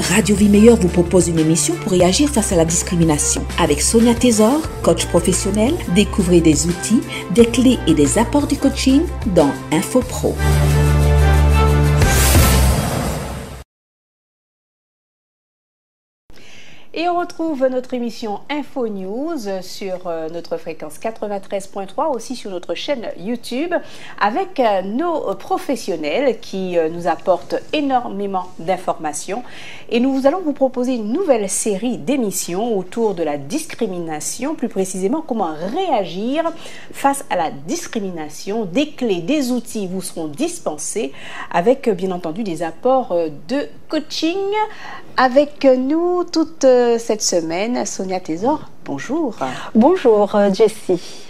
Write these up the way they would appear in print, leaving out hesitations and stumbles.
Radio Vie Meilleure vous propose une émission pour réagir face à la discrimination. Avec Sonia Tésor, coach professionnel, découvrez des outils, des clés et des apports du coaching dans InfoPro. Et on retrouve notre émission Info News sur notre fréquence 93.3, aussi sur notre chaîne YouTube, avec nos professionnels qui nous apportent énormément d'informations. Et nous allons vous proposer une nouvelle série d'émissions autour de la discrimination, plus précisément comment réagir face à la discrimination. Des clés, des outils vous seront dispensés avec bien entendu des apports de coaching. Avec nous toute cette semaine, Sonia Tésor, bonjour. Bonjour Jessie.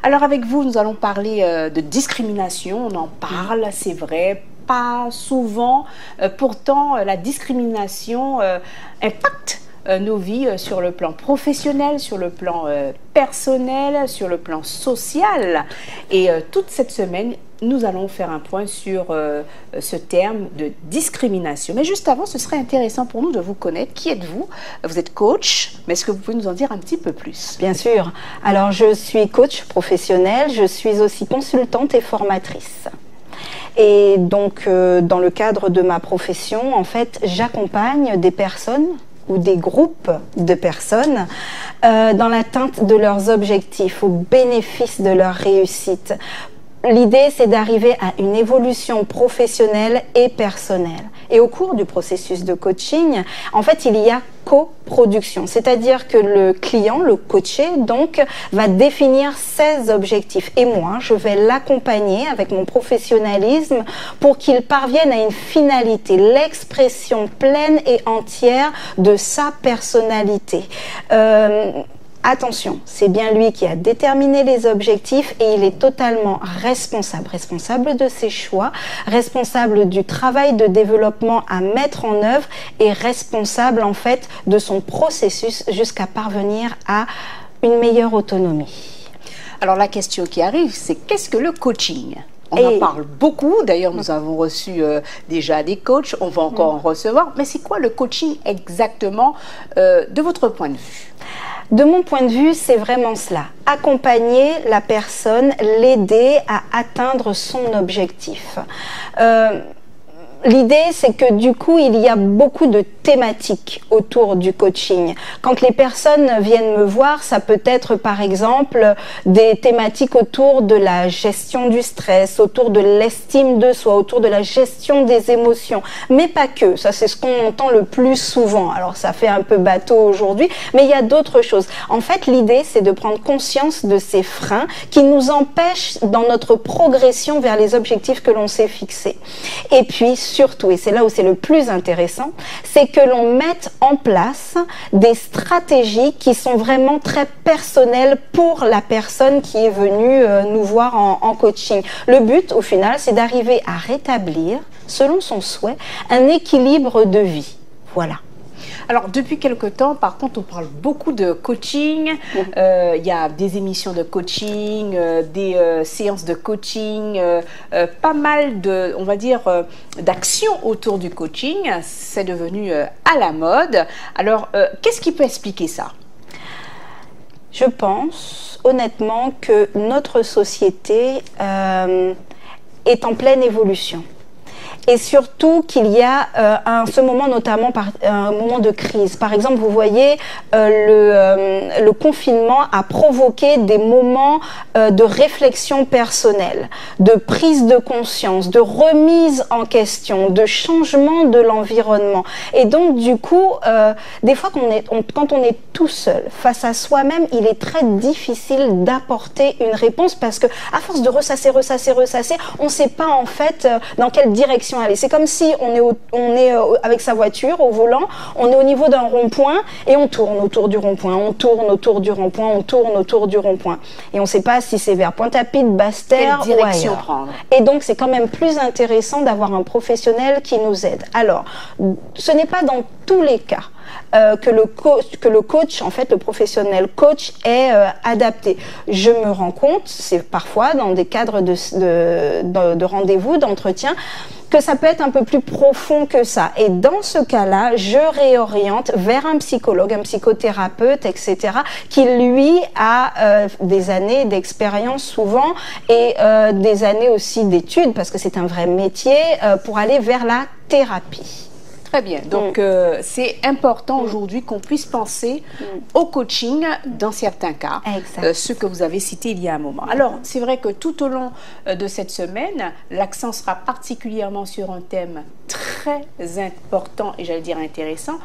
Alors avec vous, nous allons parler de discrimination, on en parle, c'est vrai, pas souvent. Pourtant, la discrimination impacte nos vies sur le plan professionnel, sur le plan personnel, sur le plan social. Et toute cette semaine, nous allons faire un point sur ce terme de discrimination. Mais juste avant, ce serait intéressant pour nous de vous connaître. Qui êtes-vous? Vous êtes coach, mais est-ce que vous pouvez nous en dire un petit peu plus? Bien sûr. Alors, je suis coach professionnel, je suis aussi consultante et formatrice. Et donc, dans le cadre de ma profession, en fait, j'accompagne des personnes ou des groupes de personnes dans l'atteinte de leurs objectifs, au bénéfice de leur réussite. L'idée, c'est d'arriver à une évolution professionnelle et personnelle. Et au cours du processus de coaching, en fait, il y a coproduction. C'est-à-dire que le client, le coaché, donc, va définir ses objectifs. Et moi, je vais l'accompagner avec mon professionnalisme pour qu'il parvienne à une finalité, l'expression pleine et entière de sa personnalité. Attention, c'est bien lui qui a déterminé les objectifs et il est totalement responsable de ses choix, responsable du travail de développement à mettre en œuvre et responsable en fait de son processus jusqu'à parvenir à une meilleure autonomie. Alors la question qui arrive, c'est qu'est-ce que le coaching ? On en parle beaucoup, d'ailleurs nous avons reçu déjà des coachs, on va encore en recevoir, mais c'est quoi le coaching exactement de votre point de vue? De mon point de vue, c'est vraiment cela. Accompagner la personne, l'aider à atteindre son objectif. L'idée, c'est que du coup, il y a beaucoup de thématiques autour du coaching. Quand les personnes viennent me voir, ça peut être par exemple des thématiques autour de la gestion du stress, autour de l'estime de soi, autour de la gestion des émotions. Mais pas que, ça c'est ce qu'on entend le plus souvent. Alors ça fait un peu bateau aujourd'hui, mais il y a d'autres choses. En fait, l'idée, c'est de prendre conscience de ces freins qui nous empêchent dans notre progression vers les objectifs que l'on s'est fixés. Et puis, surtout, et c'est là où c'est le plus intéressant, c'est que l'on mette en place des stratégies qui sont vraiment très personnelles pour la personne qui est venue nous voir en coaching. Le but, au final, c'est d'arriver à rétablir, selon son souhait, un équilibre de vie. Voilà. Alors, depuis quelque temps, par contre, on parle beaucoup de coaching. Il y a des émissions de coaching, des séances de coaching, pas mal de, on va dire, d'actions autour du coaching. C'est devenu à la mode. Alors, qu'est-ce qui peut expliquer ça? Je pense, honnêtement, que notre société est en pleine évolution. Et surtout qu'il y a ce moment notamment un moment de crise. Par exemple, vous voyez, le confinement a provoqué des moments de réflexion personnelle, de prise de conscience, de remise en question, de changement de l'environnement. Et donc, du coup, des fois, quand on est tout seul face à soi-même, il est très difficile d'apporter une réponse parce que, à force de ressasser, on ne sait pas en fait dans quelle direction aller. C'est comme si on est avec sa voiture au volant, on est au niveau d'un rond-point et on tourne autour du rond-point, on tourne autour du rond-point, on tourne autour du rond-point. Et on ne sait pas si c'est vers Pointe-à-Pitre, Basse-Terre ou ailleurs. Prendre. Et donc c'est quand même plus intéressant d'avoir un professionnel qui nous aide. Alors, ce n'est pas dans tous les cas que le coach, en fait, le professionnel coach est adapté. Je me rends compte, c'est parfois dans des cadres de rendez-vous, d'entretien, que ça peut être un peu plus profond que ça. Et dans ce cas-là, je réoriente vers un psychologue, un psychothérapeute, etc., qui, lui, a des années d'expérience souvent et des années aussi d'études, parce que c'est un vrai métier, pour aller vers la thérapie. Très bien. Donc, c'est important aujourd'hui qu'on puisse penser au coaching dans certains cas, ce que vous avez cité il y a un moment. Alors, c'est vrai que tout au long de cette semaine, l'accent sera particulièrement sur un thème très important et j'allais dire intéressant,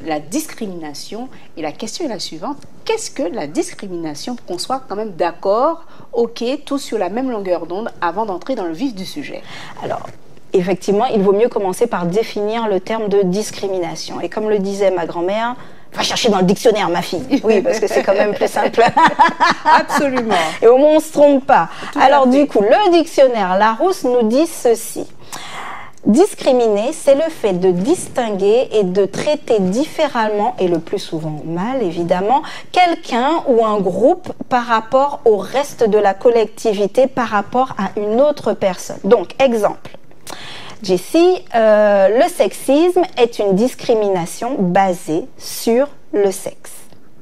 la discrimination. Et la question est la suivante. Qu'est-ce que la discrimination, pour qu'on soit quand même d'accord, ok, tous sur la même longueur d'onde, avant d'entrer dans le vif du sujet? Alors, effectivement, il vaut mieux commencer par définir le terme de discrimination. Et comme le disait ma grand-mère, va chercher dans le dictionnaire, ma fille. Oui, parce que c'est quand même plus simple. Absolument. Et au moins, on ne se trompe pas. Alors, du coup, le dictionnaire Larousse nous dit ceci. Discriminer, c'est le fait de distinguer et de traiter différemment, et le plus souvent mal évidemment, quelqu'un ou un groupe par rapport au reste de la collectivité, par rapport à une autre personne. Donc, exemple. Jessie, le sexisme est une discrimination basée sur le sexe.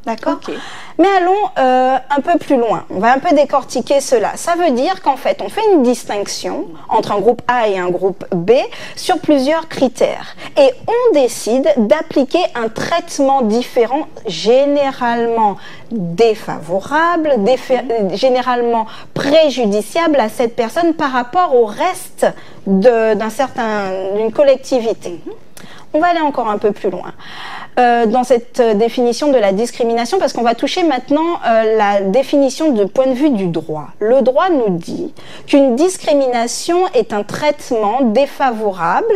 D'accord ? Okay. Mais allons un peu plus loin. On va un peu décortiquer cela. Ça veut dire qu'en fait, on fait une distinction entre un groupe A et un groupe B sur plusieurs critères. Et on décide d'appliquer un traitement différent, généralement défavorable, généralement préjudiciable à cette personne par rapport au reste d'une collectivité. On va aller encore un peu plus loin dans cette définition de la discrimination, parce qu'on va toucher maintenant la définition du point de vue du droit. Le droit nous dit qu'une discrimination est un traitement défavorable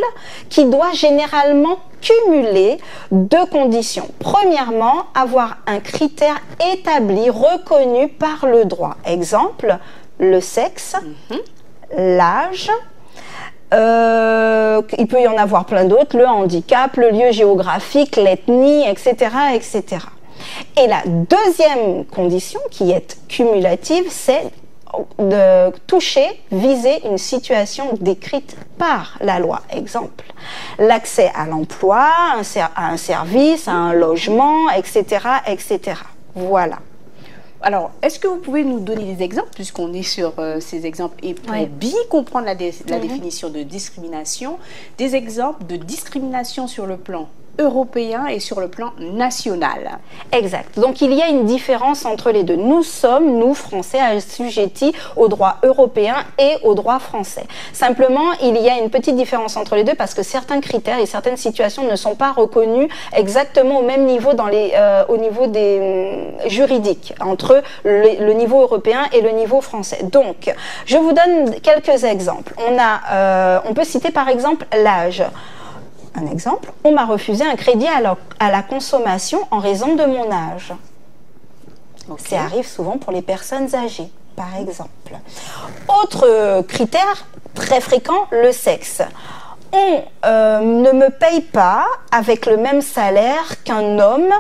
qui doit généralement cumuler deux conditions. Premièrement, avoir un critère établi, reconnu par le droit. Exemple, le sexe, l'âge. Il peut y en avoir plein d'autres, le handicap, le lieu géographique, l'ethnie, etc., etc. Et la deuxième condition, qui est cumulative, c'est de toucher, viser une situation décrite par la loi. Exemple, l'accès à l'emploi, à un service, à un logement, etc., etc. Voilà. Alors, est-ce que vous pouvez nous donner des exemples, puisqu'on est sur ces exemples, et pour bien comprendre la définition de discrimination, des exemples de discrimination sur le plan européen et sur le plan national? Exact. Donc, il y a une différence entre les deux. Nous sommes, nous, Français, assujettis au droit européen et au droit français. Simplement, il y a une petite différence entre les deux parce que certains critères et certaines situations ne sont pas reconnus exactement au même niveau au niveau des juridiques, entre le niveau européen et le niveau français. Donc, je vous donne quelques exemples. On peut citer par exemple l'âge. Un exemple, on m'a refusé un crédit à la consommation en raison de mon âge. Okay. Ça arrive souvent pour les personnes âgées, par exemple. Autre critère très fréquent, le sexe. On ne me paye pas avec le même salaire qu'un homme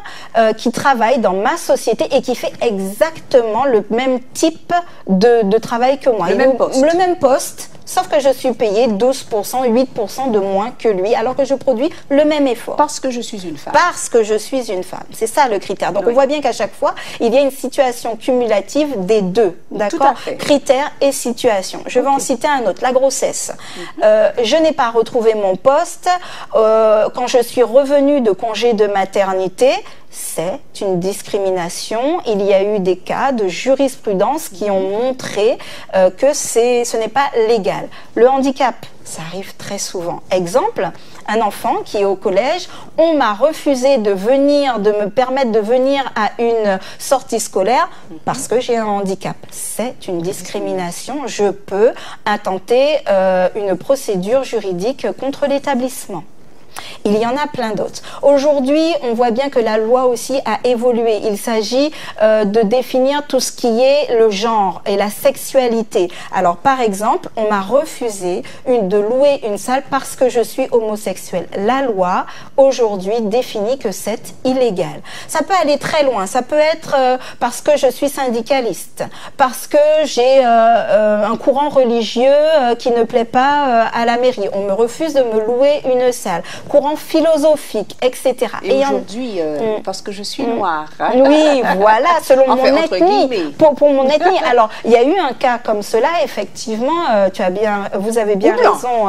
qui travaille dans ma société et qui fait exactement le même type de travail que moi. Le même poste. Sauf que je suis payée 12%, 8% de moins que lui, alors que je produis le même effort. Parce que je suis une femme. Parce que je suis une femme. C'est ça le critère. Donc, on voit bien qu'à chaque fois, il y a une situation cumulative des deux. D'accord ? Critères et situation. Je vais en citer un autre. La grossesse. Je n'ai pas retrouvé mon poste. Quand je suis revenue de congé de maternité, c'est une discrimination. Il y a eu des cas de jurisprudence qui ont montré que ce n'est pas légal. Le handicap, ça arrive très souvent. Exemple, un enfant qui est au collège, on m'a refusé de me permettre de venir à une sortie scolaire parce que j'ai un handicap. C'est une discrimination. Je peux intenter une procédure juridique contre l'établissement. Il y en a plein d'autres. Aujourd'hui, on voit bien que la loi aussi a évolué. Il s'agit de définir tout ce qui est le genre et la sexualité. Alors, par exemple, on m'a refusé de louer une salle parce que je suis homosexuelle. La loi, aujourd'hui, définit que c'est illégal. Ça peut aller très loin. Ça peut être parce que je suis syndicaliste, parce que j'ai un courant religieux qui ne plaît pas à la mairie. On me refuse de me louer une salle. Courant philosophique, etc. Et aujourd'hui, parce que je suis noire. Hein? Oui, voilà, selon en mon fait, ethnie. Pour mon ethnie. Alors, il y a eu un cas comme cela, effectivement, vous avez bien raison.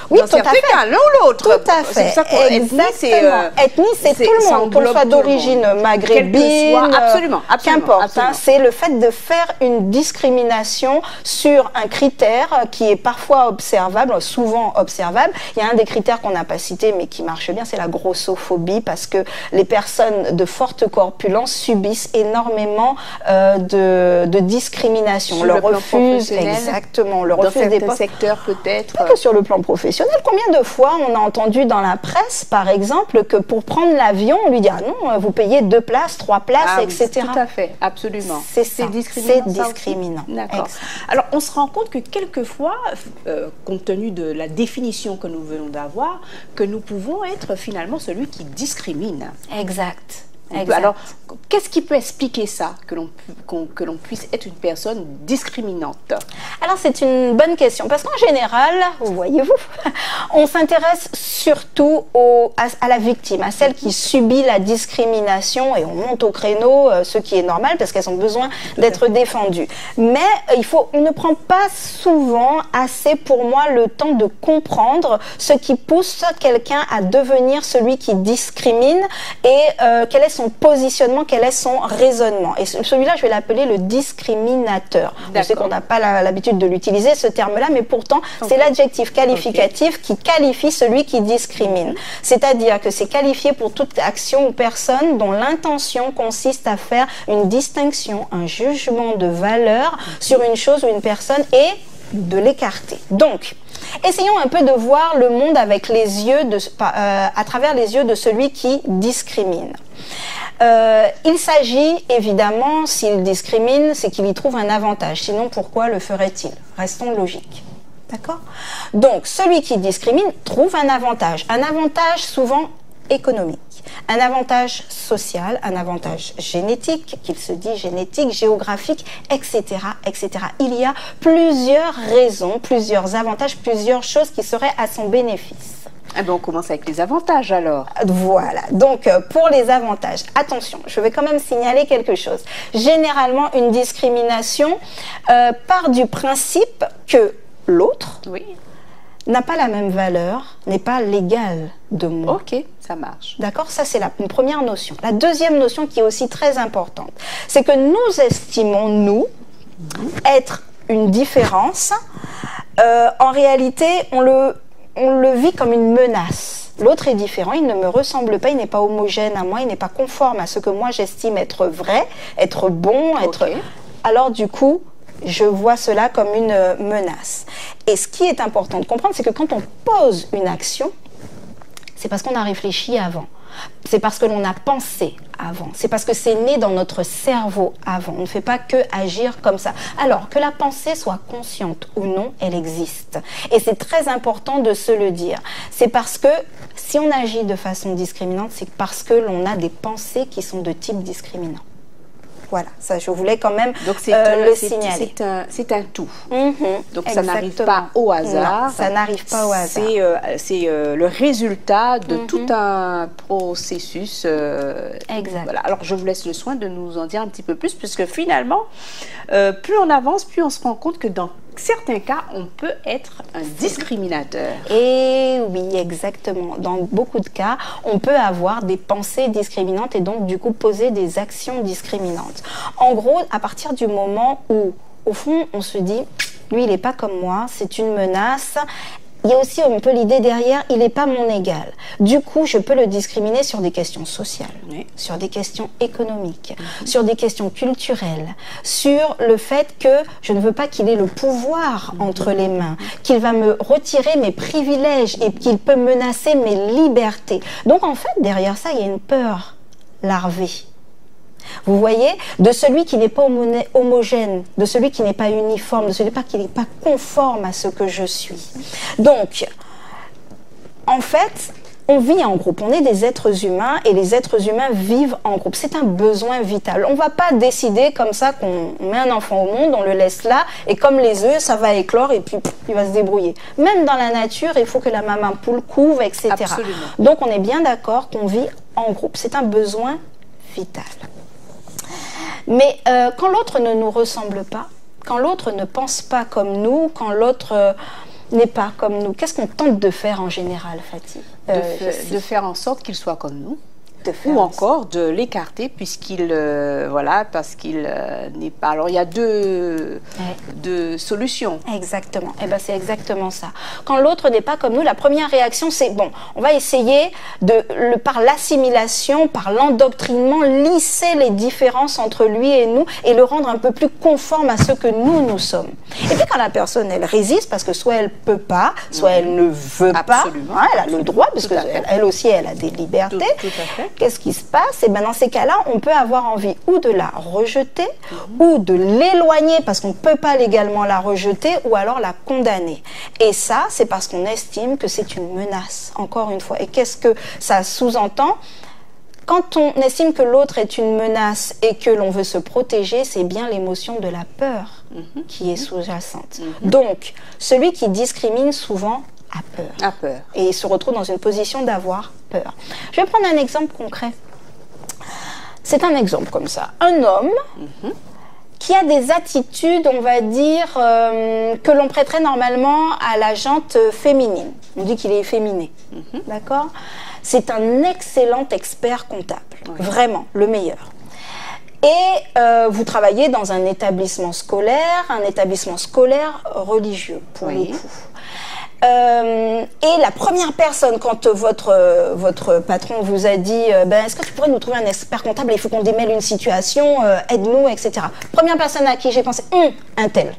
Oui, tout à fait. L'un ou l'autre. Tout à fait. Exactement. Ethnie, c'est tout le monde, qu'on soit d'origine maghrébine, absolument, qu'importe. Hein, c'est le fait de faire une discrimination sur un critère qui est parfois observable, souvent observable. Il y a un des critères qu'on n'a pas cité, mais qui marche bien, c'est la grossophobie, parce que les personnes de forte corpulence subissent énormément de discrimination. Sur on leur le plan refuse, exactement, on leur refuse des postes. Secteurs peut-être. Pas que sur le plan professionnel. Combien de fois on a entendu dans la presse, par exemple, que pour prendre l'avion, on lui dit ah non, vous payez 2 places, 3 places, etc. Oui, tout à fait, absolument. C'est discriminant. D'accord. Alors, on se rend compte que quelquefois, compte tenu de la définition que nous venons d'avoir, que nous pouvons être finalement celui qui discrimine. Exact. Alors, qu'est-ce qui peut expliquer ça, que l'on puisse être une personne discriminante? Alors, c'est une bonne question, parce qu'en général, voyez-vous, on s'intéresse surtout à la victime, à celle qui subit la discrimination, et on monte au créneau, ce qui est normal, parce qu'elles ont besoin d'être défendues. Mais on ne prend pas souvent assez, pour moi, le temps de comprendre ce qui pousse quelqu'un à devenir celui qui discrimine, et quel est son positionnement, quel est son raisonnement. Et celui-là, je vais l'appeler le discriminateur. Je sais qu'on n'a pas l'habitude de l'utiliser, ce terme-là, mais pourtant, c'est l'adjectif qualificatif qui qualifie celui qui discrimine. C'est-à-dire que c'est qualifié pour toute action ou personne dont l'intention consiste à faire une distinction, un jugement de valeur sur une chose ou une personne et de l'écarter. Donc, essayons un peu de voir le monde avec les yeux à travers les yeux de celui qui discrimine. Il s'agit évidemment, s'il discrimine, c'est qu'il y trouve un avantage. Sinon, pourquoi le ferait-il? Restons logiques. D'accord? Donc, celui qui discrimine trouve un avantage souvent économique, un avantage social, un avantage génétique, qu'il se dit génétique, géographique, etc., etc. Il y a plusieurs raisons, plusieurs avantages, plusieurs choses qui seraient à son bénéfice. Eh bien, on commence avec les avantages alors. Voilà, donc pour les avantages, attention, je vais quand même signaler quelque chose. Généralement, une discrimination part du principe que l'autre n'a pas la même valeur, n'est pas l'égal de moi. Ok, ça marche. D'accord, ça c'est une première notion. La deuxième notion qui est aussi très importante, c'est que nous estimons, nous, être une différence. En réalité, on le vit comme une menace. L'autre est différent, il ne me ressemble pas, il n'est pas homogène à moi, il n'est pas conforme à ce que moi j'estime être vrai, être bon, être... Alors du coup, je vois cela comme une menace. Et ce qui est important de comprendre, c'est que quand on pose une action, c'est parce qu'on a réfléchi avant. C'est parce que l'on a pensé avant. C'est parce que c'est né dans notre cerveau avant. On ne fait pas que agir comme ça. Alors, que la pensée soit consciente ou non, elle existe. Et c'est très important de se le dire. C'est parce que si on agit de façon discriminante, c'est parce que l'on a des pensées qui sont de type discriminant. Voilà, ça je voulais quand même le signaler. C'est un tout. Donc ça n'arrive pas au hasard. Non, ça n'arrive pas au hasard. C'est le résultat de tout un processus. Exact. Voilà. Alors je vous laisse le soin de nous en dire un petit peu plus, puisque finalement, plus on avance, plus on se rend compte que dans certains cas, on peut être un discriminateur. Et oui, exactement. Dans beaucoup de cas, on peut avoir des pensées discriminantes et donc du coup poser des actions discriminantes. En gros, à partir du moment où, au fond, on se dit, lui, il n'est pas comme moi, c'est une menace, il y a aussi un peu l'idée derrière, il n'est pas mon égal. Du coup, je peux le discriminer sur des questions sociales, sur des questions économiques, sur des questions culturelles, sur le fait que je ne veux pas qu'il ait le pouvoir entre les mains, qu'il va me retirer mes privilèges et qu'il peut menacer mes libertés. Donc en fait, derrière ça, il y a une peur larvée. Vous voyez, de celui qui n'est pas homogène, de celui qui n'est pas uniforme, de celui qui n'est pas conforme à ce que je suis. Donc, en fait, on vit en groupe, on est des êtres humains et les êtres humains vivent en groupe. C'est un besoin vital. On ne va pas décider comme ça qu'on met un enfant au monde, on le laisse là et comme les œufs, ça va éclore et puis il va se débrouiller. Même dans la nature, il faut que la maman poule couve, etc. Absolument. Donc, on est bien d'accord qu'on vit en groupe. C'est un besoin vital. Mais quand l'autre ne nous ressemble pas, quand l'autre ne pense pas comme nous, quand l'autre n'est pas comme nous, qu'est-ce qu'on tente de faire en général, Fatih? De faire en sorte qu'il soit comme nous. Ou encore de l'écarter puisqu'il voilà, parce qu'il n'est pas. Alors il y a deux solutions. Exactement. Et ben c'est exactement ça. Quand l'autre n'est pas comme nous, la première réaction c'est bon, on va essayer de par l'assimilation, par l'endoctrinement, lisser les différences entre lui et nous et le rendre un peu plus conforme à ce que nous sommes. Et puis quand la personne elle résiste parce que soit elle peut pas, soit elle ne veut pas, hein, elle a le droit parce que elle aussi elle a des libertés. Tout à fait. Qu'est-ce qui se passe? Et ben dans ces cas-là, on peut avoir envie ou de la rejeter, ou de l'éloigner parce qu'on ne peut pas légalement la rejeter, ou alors la condamner. Et ça, c'est parce qu'on estime que c'est une menace, encore une fois. Et qu'est-ce que ça sous-entend? Quand on estime que l'autre est une menace et que l'on veut se protéger, c'est bien l'émotion de la peur qui est sous-jacente. Donc, celui qui discrimine souvent a peur. Et il se retrouve dans une position d'avoir peur. Je vais prendre un exemple concret. C'est un exemple comme ça. Un homme qui a des attitudes, on va dire, que l'on prêterait normalement à la jante féminine. On dit qu'il est efféminé. D'accord? C'est un excellent expert comptable. Vraiment, le meilleur. Et vous travaillez dans un établissement scolaire religieux, pour le coup. Et la première personne, quand votre patron vous a dit est-ce que tu pourrais nous trouver un expert comptable, il faut qu'on démêle une situation, aide-nous, etc. Première personne à qui j'ai pensé, un tel.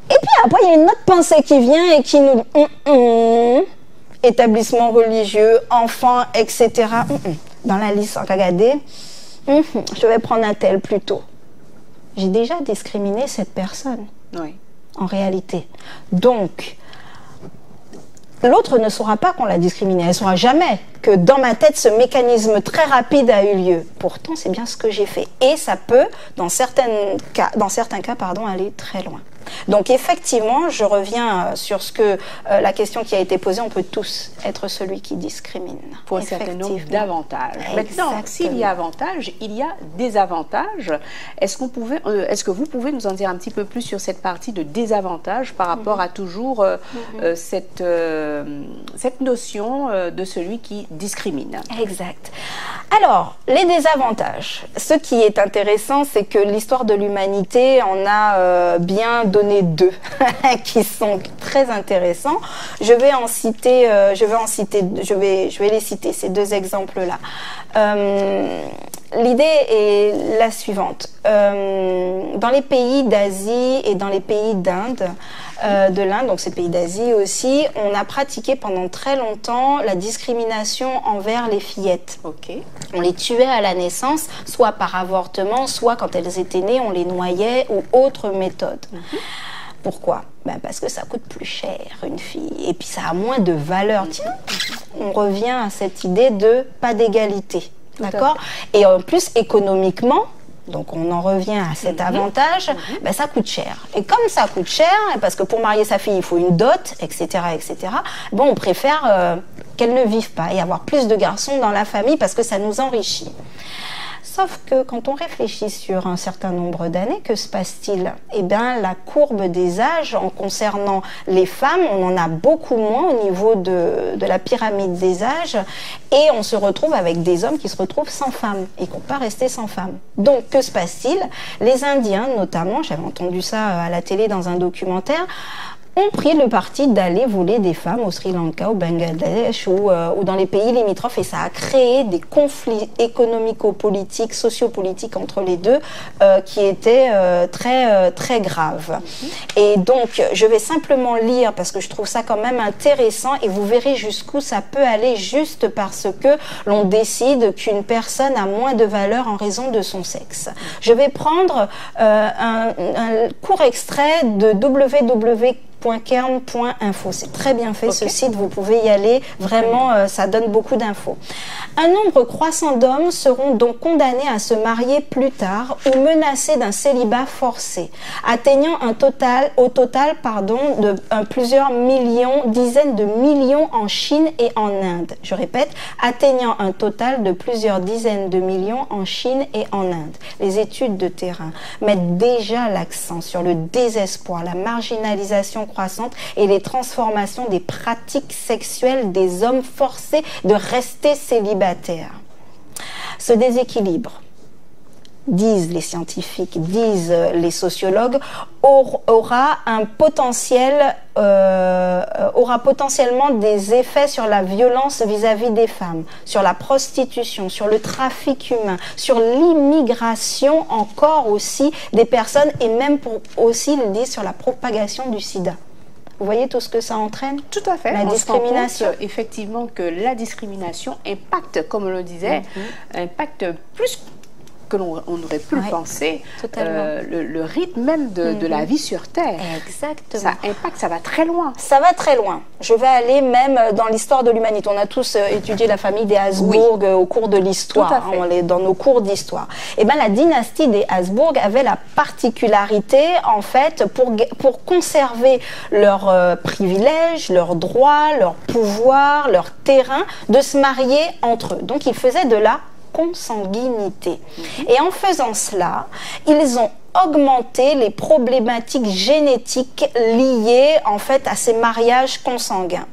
Et puis après, il y a une autre pensée qui vient et qui nous dit, établissement religieux, enfants, etc. Dans la liste en Kagadé, je vais prendre un tel plutôt. J'ai déjà discriminé cette personne. Oui. En réalité. Donc, l'autre ne saura pas qu'on l'a discriminé. Elle ne saura jamais que dans ma tête, ce mécanisme très rapide a eu lieu. Pourtant, c'est bien ce que j'ai fait. Et ça peut, dans certains cas, aller très loin. Donc effectivement, je reviens sur la question qui a été posée, on peut tous être celui qui discrimine. Pour un certain nombre d'avantages. Maintenant, s'il y a avantage, il y a désavantages. Est-ce que vous pouvez nous en dire un petit peu plus sur cette partie de désavantage par rapport à toujours cette notion de celui qui discrimine? Exact. Alors, les désavantages. Ce qui est intéressant, c'est que l'histoire de l'humanité en a bien donné deux qui sont très intéressants. Je vais les citer, ces deux exemples-là. L'idée est la suivante. Dans les pays d'Asie et dans les pays d'Inde, donc ces pays d'Asie aussi, on a pratiqué pendant très longtemps la discrimination envers les fillettes. On les tuait à la naissance, soit par avortement, soit quand elles étaient nées, on les noyait ou autre méthode. Pourquoi? Parce que ça coûte plus cher une fille et puis ça a moins de valeur. Tiens, on revient à cette idée de pas d'égalité. D'accord? Et en plus, économiquement, donc on en revient à cet avantage, ça coûte cher. Et comme ça coûte cher, parce que pour marier sa fille, il faut une dot, etc., on préfère qu'elle ne vive pas et avoir plus de garçons dans la famille parce que ça nous enrichit. Sauf que quand on réfléchit sur un certain nombre d'années, que se passe-t-il? La courbe des âges en concernant les femmes, on en a beaucoup moins au niveau de la pyramide des âges et on se retrouve avec des hommes qui se retrouvent sans femmes et qui ne vont pas rester sans femmes. Donc, que se passe-t-il? Les Indiens, notamment, j'avais entendu ça à la télé dans un documentaire, ont pris le parti d'aller voler des femmes au Sri Lanka, au Bangladesh ou dans les pays limitrophes, et ça a créé des conflits économico-politiques, sociopolitiques entre les deux qui étaient très graves. Et donc, je vais simplement lire parce que je trouve ça quand même intéressant et vous verrez jusqu'où ça peut aller juste parce que l'on décide qu'une personne a moins de valeur en raison de son sexe. Je vais prendre un court extrait de www.kern.info. C'est très bien fait ce site, vous pouvez y aller, vraiment ça donne beaucoup d'infos. Un nombre croissant d'hommes seront donc condamnés à se marier plus tard ou menacés d'un célibat forcé, atteignant au total de plusieurs millions, dizaines de millions en Chine et en Inde. Je répète, atteignant un total de plusieurs dizaines de millions en Chine et en Inde. Les études de terrain mettent déjà l'accent sur le désespoir, la marginalisation croissante et les transformations des pratiques sexuelles des hommes forcés de rester célibataires. Ce déséquilibre, disent les scientifiques, disent les sociologues, aura potentiellement des effets sur la violence vis-à-vis des femmes, sur la prostitution, sur le trafic humain, sur l'immigration encore aussi des personnes et même aussi, ils disent, sur la propagation du sida. Vous voyez tout ce que ça entraîne? Tout à fait. La discrimination. On se rend compte, effectivement, que la discrimination impacte, comme on le disait, impacte plus que l'on aurait pu le penser, le rythme même de la vie sur Terre. Exactement. Ça impacte, ça va très loin. Ça va très loin. Je vais aller même dans l'histoire de l'humanité. On a tous étudié la famille des Habsbourg au cours de l'histoire, dans nos cours d'histoire. Et bien la dynastie des Habsbourg avait la particularité, en fait, pour conserver leurs privilèges, leurs droits, leurs pouvoirs, leur terrain, de se marier entre eux. Donc ils faisaient de la consanguinité. Et en faisant cela, ils ont augmenter les problématiques génétiques liées en fait à ces mariages consanguins.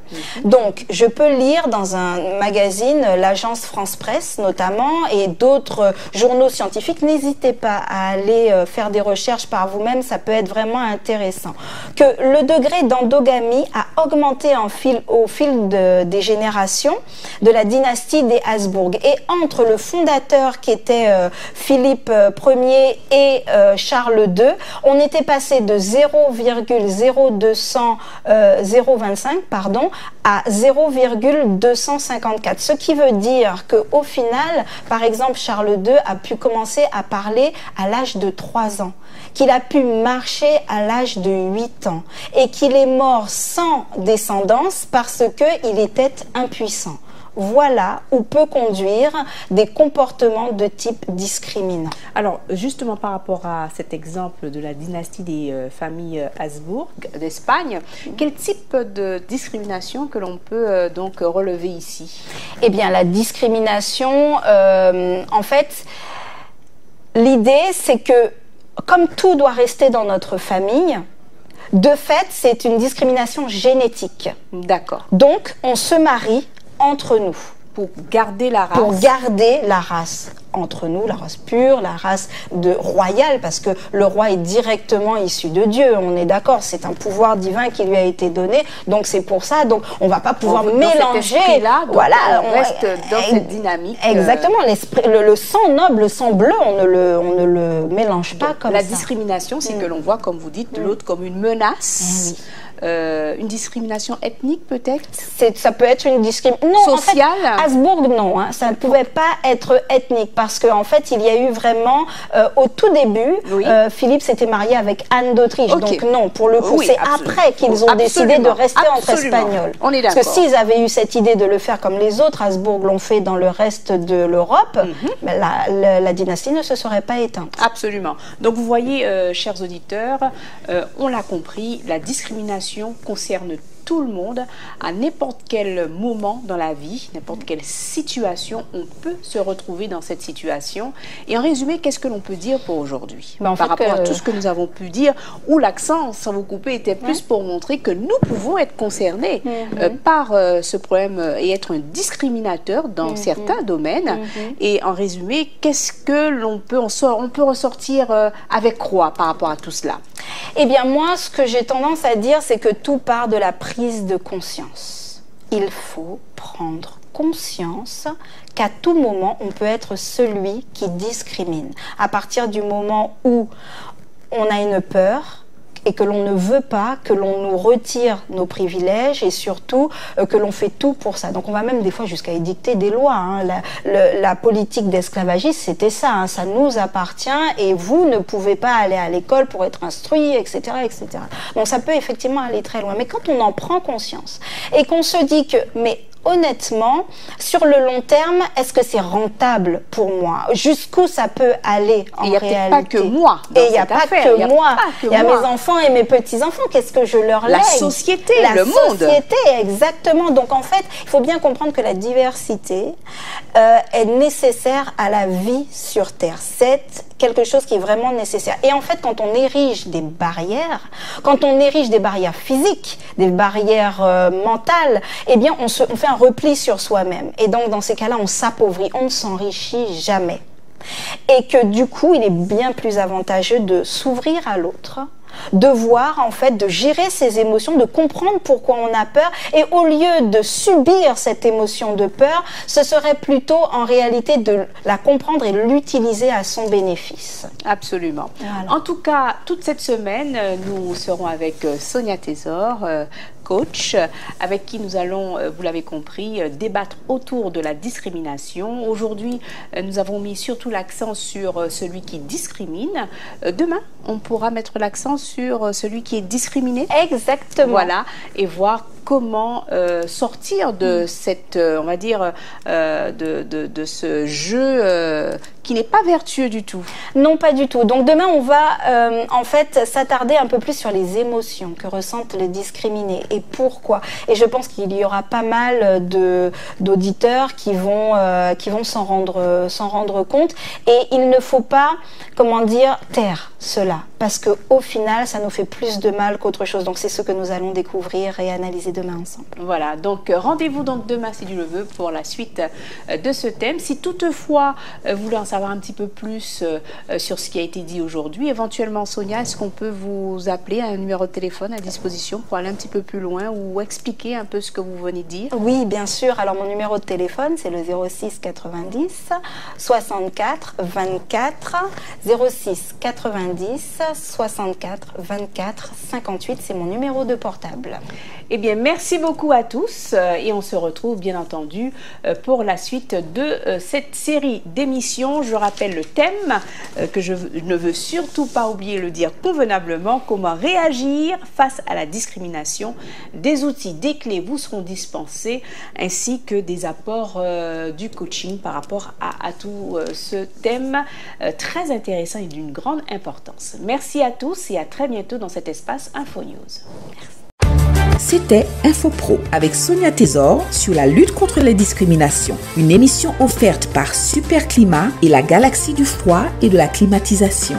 Donc, je peux lire dans un magazine, l'agence France Presse notamment, et d'autres journaux scientifiques, n'hésitez pas à aller faire des recherches par vous-même, ça peut être vraiment intéressant, que le degré d'endogamie a augmenté au fil des générations de la dynastie des Habsbourg. Et entre le fondateur qui était Philippe Ier et Charles II, on était passé de 0,025 à 0,254. Ce qui veut dire qu'au final, par exemple, Charles II a pu commencer à parler à l'âge de 3 ans, qu'il a pu marcher à l'âge de 8 ans et qu'il est mort sans descendance parce qu'il était impuissant. Voilà où peut conduire des comportements de type discriminant. Alors, justement par rapport à cet exemple de la dynastie des familles Habsbourg d'Espagne, quel type de discrimination que l'on peut donc relever ici? Eh bien, la discrimination, en fait, l'idée c'est que comme tout doit rester dans notre famille, de fait, c'est une discrimination génétique. D'accord. Donc, on se marie entre nous. Pour garder la race. Pour garder la race entre nous, la race pure, la race royale, parce que le roi est directement issu de Dieu, on est d'accord, c'est un pouvoir divin qui lui a été donné, donc c'est pour ça, donc on ne va pas pouvoir mélanger. Là, voilà, on reste dans cette dynamique. Exactement, le sang noble, le sang bleu, on ne le mélange pas comme ça. La discrimination, c'est que l'on voit, comme vous dites, l'autre comme une menace. Une discrimination ethnique peut-être? Ça peut être une discrimination sociale. En fait, Habsbourg, non, hein, ça ne pouvait pas être ethnique parce qu'en fait, il y a eu vraiment, au tout début, Philippe s'était marié avec Anne d'Autriche. Donc non, pour le coup, c'est après qu'ils ont décidé de rester entre Espagnols. On est parce que s'ils avaient eu cette idée de le faire comme les autres Habsbourg l'ont fait dans le reste de l'Europe, la dynastie ne se serait pas éteinte. Absolument. Donc vous voyez, chers auditeurs, on l'a compris, la discrimination concerne tout le monde, à n'importe quel moment dans la vie, n'importe quelle situation, on peut se retrouver dans cette situation. Et en résumé, qu'est-ce que l'on peut dire pour aujourd'hui par rapport à tout ce que nous avons pu dire, où l'accent, sans vous couper, était plus pour montrer que nous pouvons être concernés par ce problème et être un discriminateur dans certains domaines. Et en résumé, qu'est-ce que l'on peut, on peut ressortir avec quoi par rapport à tout cela? Eh bien moi, ce que j'ai tendance à dire, c'est que tout part de la prise de conscience. Il faut prendre conscience qu'à tout moment, on peut être celui qui discrimine. À partir du moment où on a une peur et que l'on ne veut pas que l'on nous retire nos privilèges et surtout que l'on fait tout pour ça. Donc on va même des fois jusqu'à édicter des lois. Hein. La politique d'esclavagisme, c'était ça. Hein. Ça nous appartient et vous ne pouvez pas aller à l'école pour être instruit, etc., etc. Donc ça peut effectivement aller très loin. Mais quand on en prend conscience et qu'on se dit que, mais honnêtement, sur le long terme, est-ce que c'est rentable pour moi? Jusqu'où ça peut aller en réalité? Il n'y a pas que moi. Et il n'y a pas que moi. Il y a mes enfants et mes petits-enfants. Qu'est-ce que je leur lègue? La société, le monde. La société, exactement. Donc en fait, il faut bien comprendre que la diversité est nécessaire à la vie sur Terre. C'est quelque chose qui est vraiment nécessaire. Et en fait, quand on érige des barrières, quand on érige des barrières physiques, des barrières mentales, eh bien, on fait un repli sur soi-même. Et donc, dans ces cas-là, on s'appauvrit, on ne s'enrichit jamais. Et que du coup, il est bien plus avantageux de s'ouvrir à l'autre, de voir, en fait, de gérer ses émotions, de comprendre pourquoi on a peur. Et au lieu de subir cette émotion de peur, ce serait plutôt en réalité de la comprendre et l'utiliser à son bénéfice. Absolument. Voilà. En tout cas, toute cette semaine, nous serons avec Sonia Tésor, coach, avec qui nous allons, vous l'avez compris, débattre autour de la discrimination. Aujourd'hui, nous avons mis surtout l'accent sur celui qui discrimine. Demain, on pourra mettre l'accent sur celui qui est discriminé. Exactement. Voilà, et voir comment sortir de cette, on va dire, de ce jeu qui n'est pas vertueux du tout. Non, pas du tout. Donc demain, on va en fait s'attarder un peu plus sur les émotions que ressentent les discriminés et pourquoi. Et je pense qu'il y aura pas mal d'auditeurs qui vont s'en rendre compte. Et il ne faut pas, comment dire, taire cela, parce que au final, ça nous fait plus de mal qu'autre chose. Donc c'est ce que nous allons découvrir et analyser demain ensemble. Voilà, donc rendez-vous donc demain si Dieu le veut pour la suite de ce thème. Si toutefois vous voulez en savoir un petit peu plus sur ce qui a été dit aujourd'hui, éventuellement Sonia, est-ce qu'on peut vous appeler à un numéro de téléphone à disposition pour aller un petit peu plus loin ou expliquer un peu ce que vous venez de dire? Oui, bien sûr. Alors mon numéro de téléphone, c'est le 06 90 64 24 06 90 64 24 58. C'est mon numéro de portable. Eh bien, merci beaucoup à tous et on se retrouve bien entendu pour la suite de cette série d'émissions. Je rappelle le thème que je ne veux surtout pas oublier de le dire convenablement, comment réagir face à la discrimination. Des outils, des clés vous seront dispensés ainsi que des apports du coaching par rapport à tout ce thème très intéressant et d'une grande importance. Merci à tous et à très bientôt dans cet espace Info News. Merci. C'était InfoPro avec Sonia Tésor sur la lutte contre les discriminations. Une émission offerte par Super Climat et la Galaxie du Froid et de la Climatisation.